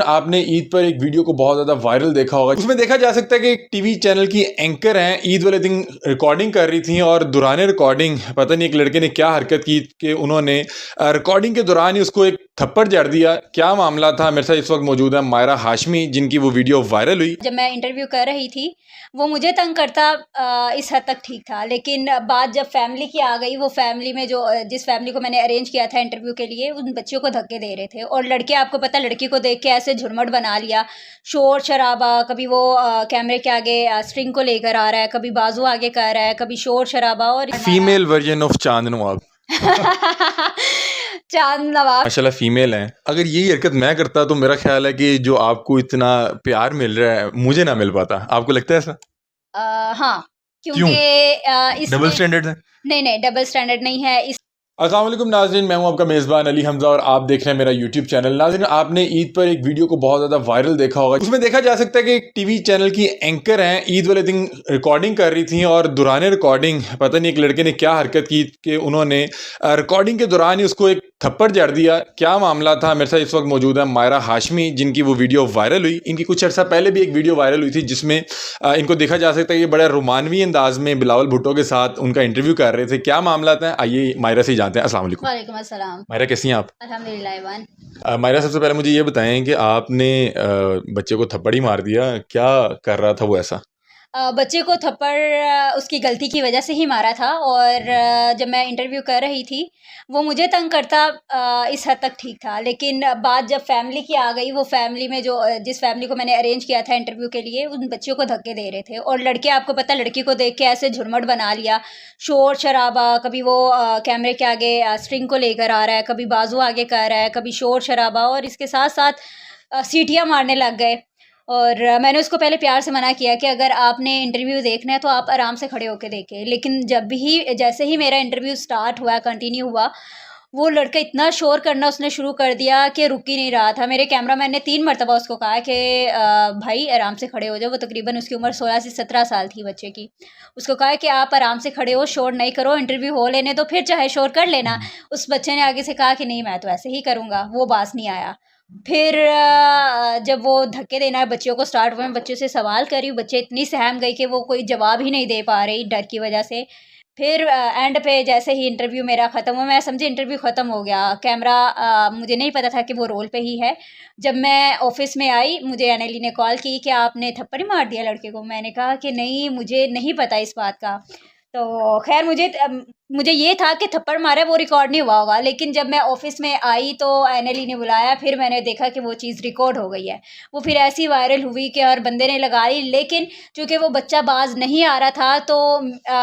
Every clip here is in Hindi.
आपने ईद पर एक वीडियो को बहुत ज़्यादा वायरल देखा होगा। उसमें देखा जा सकता है कि एक टीवी चैनल की एंकर हैं, ईद वाले दिन रिकॉर्डिंग कर रही थी और दौरान रिकॉर्डिंग पता नहीं एक लड़के ने क्या हरकत की कि उन्होंने रिकॉर्डिंग के दौरान ही उसको एक थप्पड़ जड़ दिया। क्या मामला था? मेरे साथ इस वक्त मौजूद है मायरा हाशमी, जिनकी वो वीडियो वायरल हुई। जब मैं इंटरव्यू कर रही थी वो मुझे तंग करता इस हद तक ठीक था, लेकिन बात जब फैमिली की आ गई, वो फैमिली में जो जिस फैमिली को मैंने अरेंज किया था इंटरव्यू के लिए, उन बच्चियों को धक्के दे रहे थे और लड़के, आपको पता, लड़की को देख के ऐसे झुरमुट बना लिया, शोर शराबा। कभी वो कैमरे के आगे स्ट्रिंग को लेकर आ रहा है, कभी बाजू आगे कर रहा है, कभी शोर शराबा। और फीमेल वर्जन ऑफ चांद नवाब। चांद नवाब माशाल्लाह फीमेल हैं। अगर यही हरकत मैं करता तो मेरा ख्याल है कि जो आपको इतना प्यार मिल रहा है मुझे ना मिल पाता। आपको लगता है ऐसा? हाँ, क्यों? क्योंकि डबल स्टैंडर्ड है? नहीं, डबल स्टैंडर्ड नहीं है। अस्सलाम वालेकुम नाज़रीन, मैं हूं आपका मेज़बान अली हमज़ा और आप देख रहे हैं मेरा यूट्यूब चैनल। नाज़रीन, आपने ईद पर एक वीडियो को बहुत ज़्यादा वायरल देखा होगा। उसमें देखा जा सकता है कि एक टीवी चैनल की एंकर हैं, ईद वाले दिन रिकॉर्डिंग कर रही थी और दौरान रिकॉर्डिंग पता नहीं एक लड़के ने क्या हरकत की कि उन्होंने रिकॉर्डिंग के दौरान ही उसको एक थप्पड़ जड़ दिया। क्या मामला था? मेरे साथ इस वक्त मौजूद है मायरा हाशमी, जिनकी वो वीडियो वायरल हुई। इनकी कुछ अर्सा पहले भी एक वीडियो वायरल हुई थी जिसमें इनको देखा जा सकता है कि बड़ा रोमानवी अंदाज में बिलावल भुट्टो के साथ उनका इंटरव्यू कर रहे थे। क्या मामला था, आइए मायरा से ही जानते हैं। अस्सलाम वालेकुम। वालेकुम अस्सलाम। मायरा, कैसी हैं आप? अल्हम्दुलिल्लाह ईवान। मायरा, सबसे पहले मुझे ये बताएं कि आपने बच्चे को थप्पड़ ही मार दिया, क्या कर रहा था वो ऐसा? बच्चे को थप्पड़ उसकी गलती की वजह से ही मारा था और जब मैं इंटरव्यू कर रही थी वो मुझे तंग करता इस हद तक ठीक था, लेकिन बात जब फैमिली की आ गई, वो फैमिली में जो जिस फैमिली को मैंने अरेंज किया था इंटरव्यू के लिए, उन बच्चियों को धक्के दे रहे थे और लड़के, आपको पता, लड़की को देख के ऐसे झुरमुट बना लिया, शोर शराबा। कभी वो कैमरे के आगे स्ट्रिंग को लेकर आ रहा है, कभी बाजू आगे कर रहा है, कभी शोर शराबा, और इसके साथ साथ सीटियाँ मारने लग गए। और मैंने उसको पहले प्यार से मना किया कि अगर आपने इंटरव्यू देखना है तो आप आराम से खड़े होकर देखें, लेकिन जैसे ही मेरा इंटरव्यू स्टार्ट हुआ, कंटिन्यू हुआ, वो लड़का इतना शोर करना उसने शुरू कर दिया कि रुक ही नहीं रहा था। मेरे कैमरामैन ने 3 मरतबा उसको कहा कि भाई आराम से खड़े हो जाओ। वो तकरीबन उसकी उम्र 16 से 17 साल थी बच्चे की। उसको कहा कि आप आराम से खड़े हो, शोर नहीं करो, इंटरव्यू हो लेने दो, फिर चाहे शोर कर लेना। उस बच्चे ने आगे से कहा कि नहीं, मैं तो ऐसे ही करूँगा। वो बाज नहीं आया। फिर जब वो धक्के देना बच्चियों को स्टार्ट हुए, मैं बच्चों से सवाल कर रही हूँ, बच्चे इतनी सहम गई कि वो कोई जवाब ही नहीं दे पा रही डर की वजह से। फिर एंड पे जैसे ही इंटरव्यू मेरा ख़त्म हुआ, मैं समझी इंटरव्यू ख़त्म हो गया। कैमरा मुझे नहीं पता था कि वो रोल पे ही है। जब मैं ऑफ़िस में आई, मुझे एनएलई ने कॉल की कि आपने थप्पड़ ही मार दिया लड़के को। मैंने कहा कि नहीं, मुझे नहीं पता इस बात का। तो ख़ैर मुझे ये था कि थप्पड़ मारा है, वो रिकॉर्ड नहीं हुआ होगा, लेकिन जब मैं ऑफ़िस में आई तो एनएलई ने बुलाया, फिर मैंने देखा कि वो चीज़ रिकॉर्ड हो गई है। वो फिर ऐसी वायरल हुई कि हर बंदे ने लगा ली, लेकिन चूँकि वो बच्चा बाज़ नहीं आ रहा था तो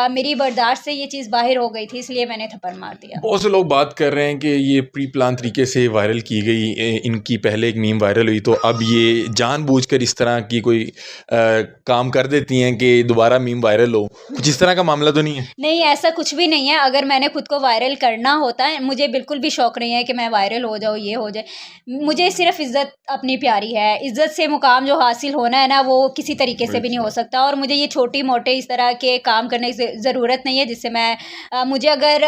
मेरी बर्दाश्त से ये चीज़ बाहर हो गई थी, इसलिए मैंने थप्पड़ मार दिया। बहुत से लोग बात कर रहे हैं कि ये प्री प्लान तरीके से वायरल की गई। इनकी पहले एक मीम वायरल हुई तो अब ये जानबूझकर इस तरह की कोई काम कर देती हैं कि दोबारा मीम वायरल हो। कुछ इस तरह का मामला तो नहीं है? नहीं, ऐसा कुछ भी नहीं है। अगर मैंने खुद को वायरल करना होता है, मुझे बिल्कुल भी शौक नहीं है कि मैं वायरल हो जाऊँ, ये हो जाए। मुझे सिर्फ़ इज़्ज़त अपनी प्यारी है। इज़्ज़त से मुकाम जो हासिल होना है ना, वो किसी तरीके से भी नहीं हो सकता, और मुझे ये छोटी-मोटे इस तरह के काम करने की ज़रूरत नहीं है जिससे मुझे अगर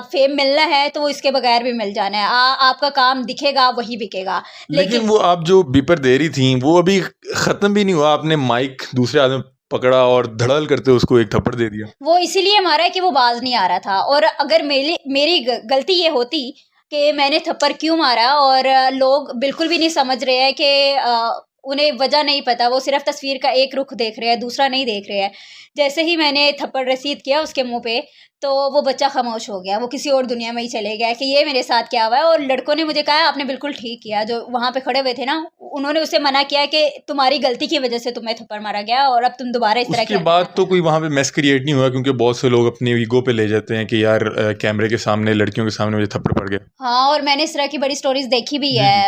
फ़ेम मिलना है तो वो इसके बगैर भी मिल जाना है। आपका काम दिखेगा, वही बिकेगा। लेकिन वो आप जो बीपर दे रही थी वो अभी ख़त्म भी नहीं हुआ, आपने माइक दूसरे आदमी पकड़ा और धड़ल्ले करते उसको एक थप्पड़ दे दिया। वो इसीलिए मारा है कि वो बाज़ नहीं आ रहा था, और अगर मेरी गलती ये होती कि मैंने थप्पड़ क्यों मारा, और लोग बिल्कुल भी नहीं समझ रहे हैं कि उन्हें वजह नहीं पता, वो सिर्फ तस्वीर का एक रुख देख रहे हैं, दूसरा नहीं देख रहे हैं। जैसे ही मैंने थप्पड़ रसीद किया उसके मुंह पे, तो वो बच्चा खामोश हो गया, वो किसी और दुनिया में ही चले गया कि ये मेरे साथ क्या हुआ है। और लड़कों ने मुझे कहा आपने बिल्कुल ठीक किया, जो वहाँ पे खड़े हुए थे ना, उन्होंने उसे मना किया कि तुम्हारी गलती की वजह से तुम्हें थप्पड़ मारा गया और अब तुम दोबारा इस तरह उसके बाद तो कोई वहाँ पे मेस क्रिएट नहीं हुआ? क्योंकि बहुत से लोग अपने ईगो पे ले जाते हैं कि यार कैमरे के सामने लड़कियों के सामने मुझे थप्पड़ पड़ गया। हाँ, और मैंने इस तरह की बड़ी स्टोरीज़ देखी भी है।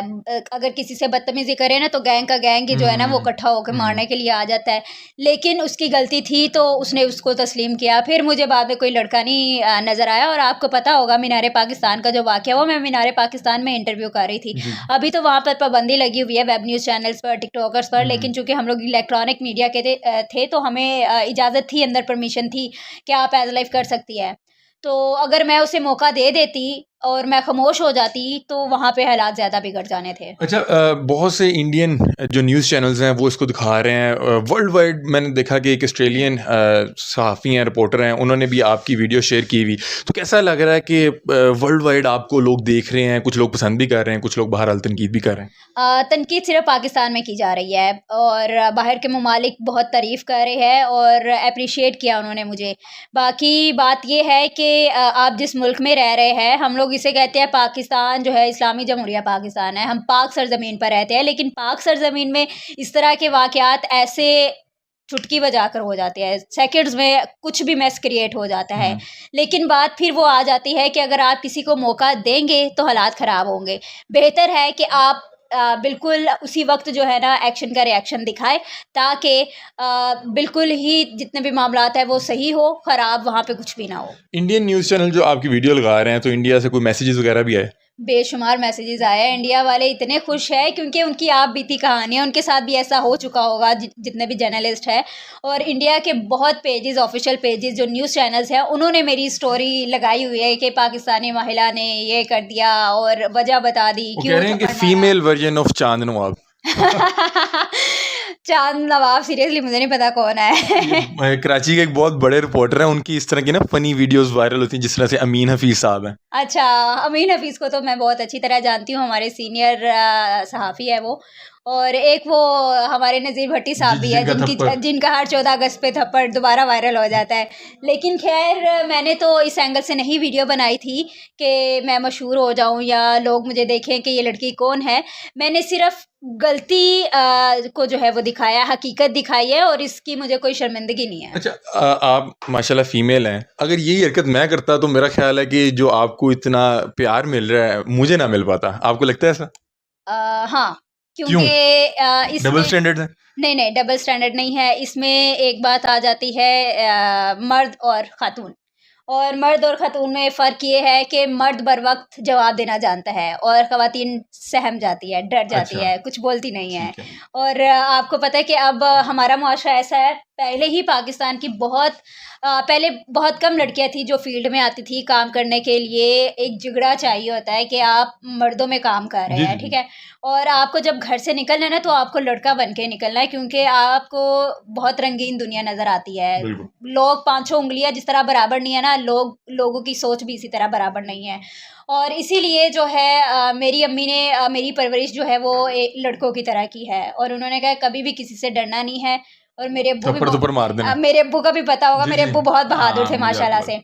अगर किसी से बदतमीज़ी करे ना तो गैंग का गैंग ही जो है ना वो इकट्ठा होकर मारने के लिए आ जाता है। लेकिन उसकी गलती थी तो उसने उसको तस्लीम किया। फिर मुझे बाद में कोई लड़का नहीं नज़र आया, और आपको पता होगा मीनार पाकिस्तान का जो वाक़या हुआ, मैं मीनार पाकिस्तान में इंटरव्यू कर रही थी। अभी तो वहाँ पर पाबंदी लगी हुई है वेब न्यूज़ चैनल्स पर, टिकटॉकर्स पर, लेकिन चूँकि हम लोग इलेक्ट्रॉनिक मीडिया के थे तो हमें इजाज़त थी, अंदर परमिशन थी कि आप एज़ लाइव कर सकती है। तो अगर मैं उसे मौका दे देती और मैं खामोश हो जाती तो वहाँ पे हालात ज़्यादा बिगड़ जाने थे। अच्छा, बहुत से इंडियन जो न्यूज़ चैनल्स हैं वो इसको दिखा रहे हैं वर्ल्ड वाइड। मैंने देखा कि एक ऑस्ट्रेलियन सहाफ़ी हैं, रिपोर्टर हैं, उन्होंने भी आपकी वीडियो शेयर की हुई। तो कैसा लग रहा है कि वर्ल्ड वाइड आपको लोग देख रहे हैं, कुछ लोग पसंद भी कर रहे हैं, कुछ लोग बहरहाल तनकीद भी कर रहे हैं? तनकीद सिर्फ पाकिस्तान में की जा रही है और बाहर के ममालिक बहुत तारीफ़ कर रहे हैं और अप्रिशिएट किया उन्होंने मुझे। बाकी बात ये है कि आप जिस मुल्क में रह रहे हैं, हम लोग इसे कहते हैं पाकिस्तान जो है इस्लामी जमहूरिया पाकिस्तान है। हम पाक सरज़मीन पर रहते हैं, लेकिन पाक सरज़मीन में इस तरह के वाक़यात ऐसे चुटकी बजाकर हो जाते हैं, सेकंड्स में कुछ भी मेस क्रिएट हो जाता है। लेकिन बात फिर वो आ जाती है कि अगर आप किसी को मौका देंगे तो हालात ख़राब होंगे। बेहतर है कि आप बिल्कुल उसी वक्त जो है ना एक्शन का रिएक्शन दिखाए, ताकि बिल्कुल ही जितने भी मामलात है वो सही हो, ख़राब वहाँ पे कुछ भी ना हो। इंडियन न्यूज़ चैनल जो आपकी वीडियो लगा रहे हैं, तो इंडिया से कोई मैसेजेस वगैरह भी आए? बेशुमार मैसेजेस आए हैं। इंडिया वाले इतने खुश हैं क्योंकि उनकी आप बीती कहानी है, उनके साथ भी ऐसा हो चुका होगा जितने भी जर्नलिस्ट हैं। और इंडिया के बहुत पेजेस, ऑफिशियल पेजेस जो न्यूज़ चैनल्स हैं, उन्होंने मेरी स्टोरी लगाई हुई है कि पाकिस्तानी महिला ने ये कर दिया और वजह बता दी वो क्यों कह रहे हैं कि थप्पड़ मारा। फीमेल वर्जन ऑफ चांद नवाब। चांद नवाब सीरियसली मुझे नहीं पता कौन है। कराची के एक बहुत बड़े रिपोर्टर हैं, उनकी इस तरह की ना फ़नी वीडियोस वायरल होती हैं, जिस तरह से अमीन हफीज़ साहब हैं। अच्छा, अमीन हफ़ीज़ को तो मैं बहुत अच्छी तरह जानती हूँ, हमारे सीनियर सहाफ़ी है वो। और एक वो हमारे नज़ीर भट्टी साहब भी है जिनका हर 14 अगस्त पे थप्पड़ दोबारा वायरल हो जाता है। लेकिन ख़ैर मैंने तो इस एंगल से नहीं वीडियो बनाई थी कि मैं मशहूर हो जाऊँ या लोग मुझे देखें कि ये लड़की कौन है। मैंने सिर्फ़ गलती को जो है वो दिखाया, हकीकत दिखाई है और इसकी मुझे कोई शर्मिंदगी नहीं है। अच्छा, आप माशाल्लाह फ़ीमेल हैं। अगर यही हरकत मैं करता तो मेरा ख़्याल है कि जो आपको इतना प्यार मिल रहा है, मुझे ना मिल पाता। आपको लगता है ऐसा? हाँ, क्यों? क्योंकि डबल इसमें स्टैंडर्ड्स हैं? नहीं, डबल स्टैंडर्ड नहीं है। इसमें एक बात आ जाती है मर्द और ख़ातून। और मर्द और ख़ातून में फ़र्क ये है कि मर्द बर वक़्त जवाब देना जानता है और ख़वातीन सहम जाती है, डर जाती अच्छा, है, कुछ बोलती नहीं है। ठीक है। और आपको पता है कि अब हमारा मुआशरा ऐसा है, पहले ही पाकिस्तान की पहले बहुत कम लड़कियाँ थी जो फ़ील्ड में आती थी काम करने के लिए। एक जिगड़ा चाहिए होता है कि आप मर्दों में काम कर रहे जी, हैं, जी, ठीक जी। है? और आपको जब घर से निकलना है ना, तो आपको लड़का बन के निकलना है क्योंकि आपको बहुत रंगीन दुनिया नज़र आती है। बिल्कुल। लोग पाँचों उँगलियाँ जिस तरह बराबर नहीं है ना, लोगों की सोच भी इसी तरह बराबर नहीं है। और इसीलिए जो है मेरी अम्मी ने मेरी परवरिश जो है वो लड़कों की तरह की है और उन्होंने कहा कभी भी किसी से डरना नहीं है। और थप्पड़-थप्पड़ मार देना। मेरे अब्बू का भी पता होगा, जी, मेरे जी। अब्बू बहुत बहादुर हाँ, थे मुझे आपकी माशाल्लाह बात। से।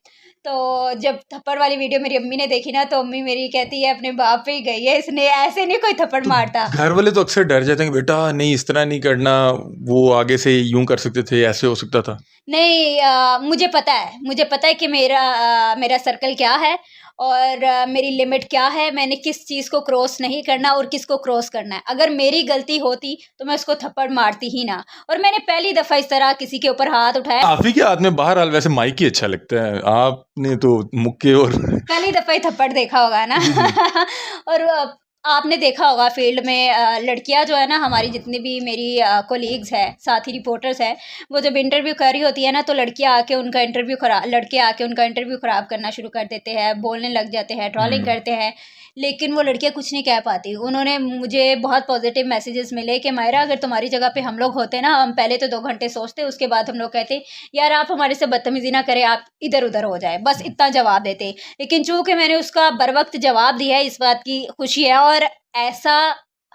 तो जब थप्पड़ वाली वीडियो मेरी अम्मी ने देखी ना, तो अम्मी मेरी कहती है अपने बाप पे ही गई है, इसने ऐसे नहीं कोई थप्पड़ तो मारता। घर वाले तो अक्सर डर जाते हैं कि बेटा नहीं इस तरह नहीं करना, वो आगे से यूँ कर सकते थे, ऐसे हो सकता था। नहीं, मुझे पता है कि मेरा सर्कल क्या है और मेरी लिमिट क्या है, मैंने किस चीज़ को क्रॉस नहीं करना और किसको क्रॉस करना है। अगर मेरी गलती होती तो मैं उसको थप्पड़ मारती ही ना। और मैंने पहली दफ़ा इस तरह किसी के ऊपर हाथ उठाया। आप ही के हाथ में बहरहाल वैसे माइक ही अच्छा लगता है। आपने तो मुक्के और पहली दफ़ा ही थप्पड़ देखा होगा ना। जी, जी। और आपने देखा होगा फ़ील्ड में लड़कियाँ जो है ना, हमारी जितनी भी मेरी कोलीग्स हैं, साथी रिपोर्टर्स हैं, वो जब इंटरव्यू कर रही होती है ना, तो लड़के आके उनका इंटरव्यू ख़राब करना शुरू कर देते हैं, बोलने लग जाते हैं, ट्रोलिंग हुँ। करते हैं। लेकिन वो लड़कियाँ कुछ नहीं कह पाती। उन्होंने मुझे बहुत पॉज़िटिव मैसेजेस मिले कि मायरा अगर तुम्हारी जगह पे हम लोग होते ना, हम पहले तो 2 घंटे सोचते, उसके बाद हम लोग कहते यार आप हमारे से बदतमीज़ी ना करें, आप इधर-उधर हो जाएँ, बस इतना जवाब देते। लेकिन चूँकि मैंने उसका बर वक़्त जवाब दिया है, इस बात की खुशी है। और ऐसा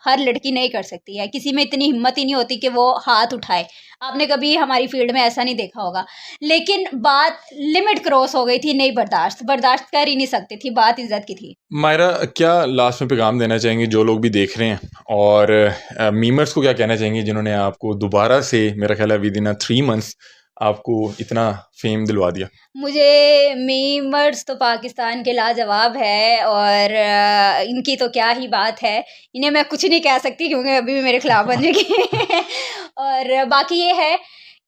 हर लड़की नहीं कर सकती है, किसी में इतनी हिम्मत ही नहीं होती कि वो हाथ उठाए। आपने कभी हमारी फ़ील्ड में ऐसा नहीं देखा होगा। लेकिन बात लिमिट क्रॉस हो गई थी, नहीं बर्दाश्त कर ही नहीं सकती थी, बात इज़्ज़त की थी। मायरा, क्या लास्ट में पैगाम देना चाहेंगी जो लोग भी देख रहे हैं, और मीमर्स को क्या कहना चाहेंगी जिन्होंने आपको दोबारा से, मेरा ख्याल है विद इन 3 मंथ्स, आपको इतना फेम दिलवा दिया? मुझे मीमर्स तो पाकिस्तान के लाजवाब है और इनकी तो क्या ही बात है। इन्हें मैं कुछ नहीं कह सकती क्योंकि अभी भी मेरे खिलाफ बन जाएगी। और बाकी ये है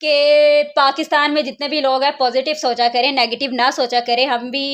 कि पाकिस्तान में जितने भी लोग हैं पॉज़िटिव सोचा करें, नेगेटिव ना सोचा करें। हम भी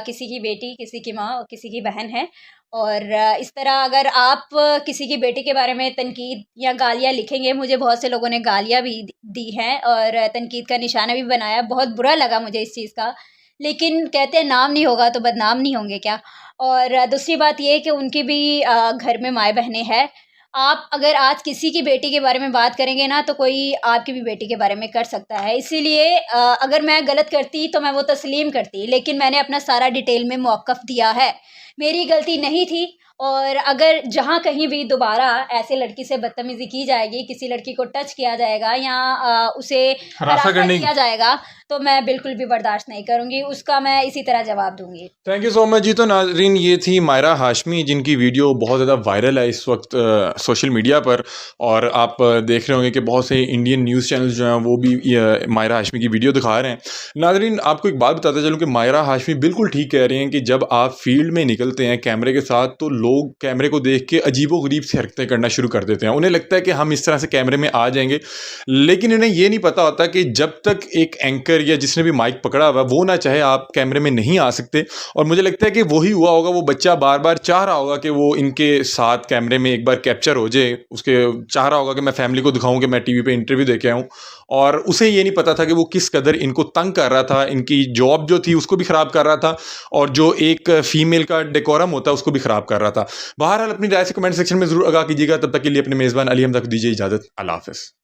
किसी की बेटी, किसी की माँ, किसी की बहन हैं। और इस तरह अगर आप किसी की बेटी के बारे में तनकीद या गालियाँ लिखेंगे, मुझे बहुत से लोगों ने गालियाँ भी दी हैं और तनकीद का निशाना भी बनाया। बहुत बुरा लगा मुझे इस चीज़ का। लेकिन कहते हैं नाम नहीं होगा तो बदनाम नहीं होंगे क्या? और दूसरी बात ये है कि उनकी भी घर में माएँ बहनें हैं। आप अगर आज किसी की बेटी के बारे में बात करेंगे ना, तो कोई आपकी भी बेटी के बारे में कर सकता है। इसीलिए अगर मैं गलत करती तो मैं वो तस्लीम करती, लेकिन मैंने अपना सारा डिटेल में मौक़िफ़ दिया है। मेरी गलती नहीं थी, और अगर जहाँ कहीं भी दोबारा ऐसे लड़की से बदतमीज़ी की जाएगी, किसी लड़की को टच किया जाएगा या उसे हरासा हरासा करने किया जाएगा, तो मैं बिल्कुल भी बर्दाश्त नहीं करूँगी। उसका मैं इसी तरह जवाब दूँगी। थैंक यू सो मच जी। तो नाज़रीन, ये थी मायरा हाशमी, जिनकी वीडियो बहुत ज़्यादा वायरल है इस वक्त सोशल मीडिया पर, और आप देख रहे होंगे कि बहुत से इंडियन न्यूज़ चैनल्स जो हैं वो भी मायरा हाशमी की वीडियो दिखा रहे हैं। नाज़रीन, आपको एक बात बताता चलूँ कि मायरा हाशमी बिल्कुल ठीक कह रही हैं कि जब आप फील्ड में निकलते हैं कैमरे के साथ, तो लोग कैमरे को देख के अजीबो-गरीब सी हरकतें करना शुरू कर देते हैं। उन्हें लगता है कि हम इस तरह से कैमरे में आ जाएँगे, लेकिन इन्हें ये नहीं पता होता कि जब तक एक एंकर या जिसने भी माइक पकड़ा हुआ है वो ना चाहे, आप कैमरे में नहीं आ सकते। और मुझे लगता है कि वही हुआ होगा, वो बच्चा बार-बार चाह रहा होगा कि वो इनके साथ कैमरे में एक बार कैप्चर हो जाए। उसके चाह रहा होगा कि मैं फैमिली को दिखाऊँ कि मैं टीवी पे इंटरव्यू दे के आया हूँ, और उसे ये नहीं पता था कि वो किस कदर इनको तंग कर रहा था, इनकी जॉब जो थी उसको भी ख़राब कर रहा था, और जो एक फ़ीमेल का डेकोरम होता है उसको भी ख़राब कर रहा था। बहरहाल, अपनी राय से कमेंट सेक्शन में ज़रूर आगाह कीजिएगा। तब तक के लिए अपने मेज़बान अली हमज़ा को दीजिए इजाज़त। अल्लाह हाफ़िज़।